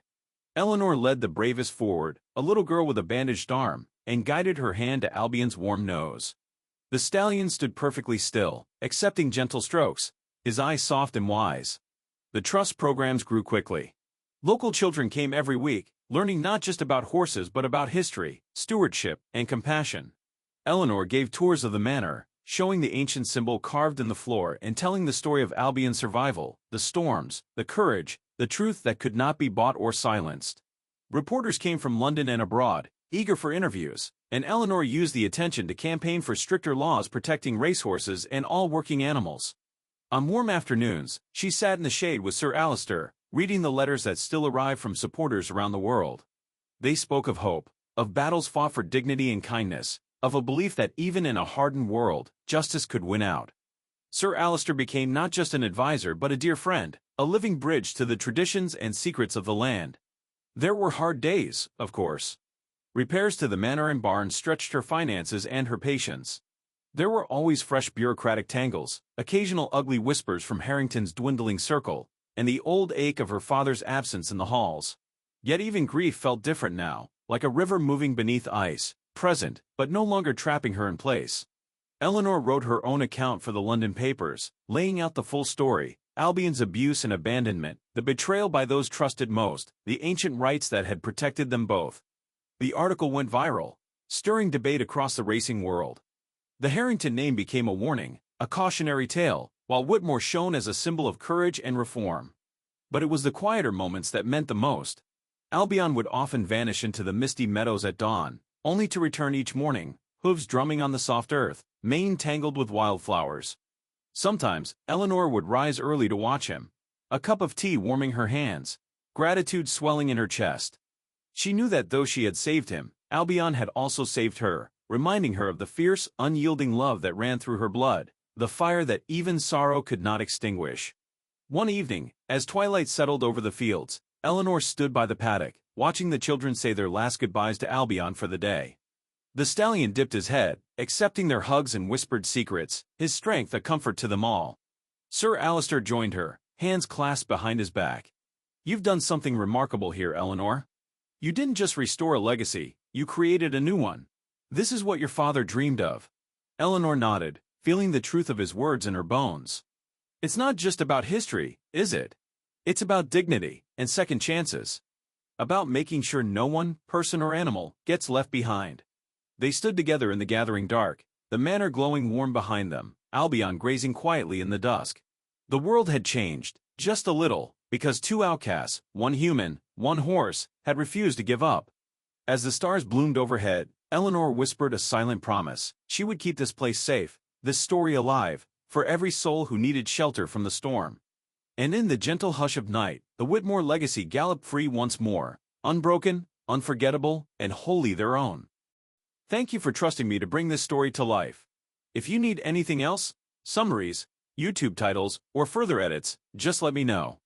Eleanor led the bravest forward, a little girl with a bandaged arm, and guided her hand to Albion's warm nose. The stallion stood perfectly still, accepting gentle strokes, his eyes soft and wise. The trust programs grew quickly. Local children came every week, learning not just about horses but about history, stewardship, and compassion. Eleanor gave tours of the manor, showing the ancient symbol carved in the floor and telling the story of Albion's survival, the storms, the courage, the truth that could not be bought or silenced. Reporters came from London and abroad, eager for interviews, and Eleanor used the attention to campaign for stricter laws protecting racehorses and all working animals. On warm afternoons, she sat in the shade with Sir Alister, reading the letters that still arrived from supporters around the world. They spoke of hope, of battles fought for dignity and kindness, of a belief that even in a hardened world, justice could win out. Sir Alister became not just an advisor but a dear friend, a living bridge to the traditions and secrets of the land. There were hard days, of course. Repairs to the manor and barn stretched her finances and her patience. There were always fresh bureaucratic tangles, occasional ugly whispers from Harrington's dwindling circle, and the old ache of her father's absence in the halls. Yet even grief felt different now, like a river moving beneath ice, present, but no longer trapping her in place. Eleanor wrote her own account for the London papers, laying out the full story, Albion's abuse and abandonment, the betrayal by those trusted most, the ancient rights that had protected them both. The article went viral, stirring debate across the racing world. The Harrington name became a warning, a cautionary tale, while Whitmore shone as a symbol of courage and reform. But it was the quieter moments that meant the most. Albion would often vanish into the misty meadows at dawn, only to return each morning, hooves drumming on the soft earth, mane tangled with wildflowers. Sometimes, Eleanor would rise early to watch him, a cup of tea warming her hands, gratitude swelling in her chest. She knew that though she had saved him, Albion had also saved her, reminding her of the fierce, unyielding love that ran through her blood, the fire that even sorrow could not extinguish. One evening, as twilight settled over the fields, Eleanor stood by the paddock, watching the children say their last goodbyes to Albion for the day. The stallion dipped his head, accepting their hugs and whispered secrets, his strength a comfort to them all. Sir Alistair joined her, hands clasped behind his back. "You've done something remarkable here, Eleanor. You didn't just restore a legacy, you created a new one. This is what your father dreamed of." Eleanor nodded, feeling the truth of his words in her bones. "It's not just about history, is it? It's about dignity and second chances. About making sure no one, person or animal, gets left behind." They stood together in the gathering dark, the manor glowing warm behind them, Albion grazing quietly in the dusk. The world had changed, just a little, because two outcasts, one human, one horse, had refused to give up. As the stars bloomed overhead, Eleanor whispered a silent promise. She would keep this place safe, this story alive, for every soul who needed shelter from the storm. And in the gentle hush of night, the Whitmore legacy galloped free once more, unbroken, unforgettable, and wholly their own. Thank you for trusting me to bring this story to life. If you need anything else, summaries, YouTube titles, or further edits, just let me know.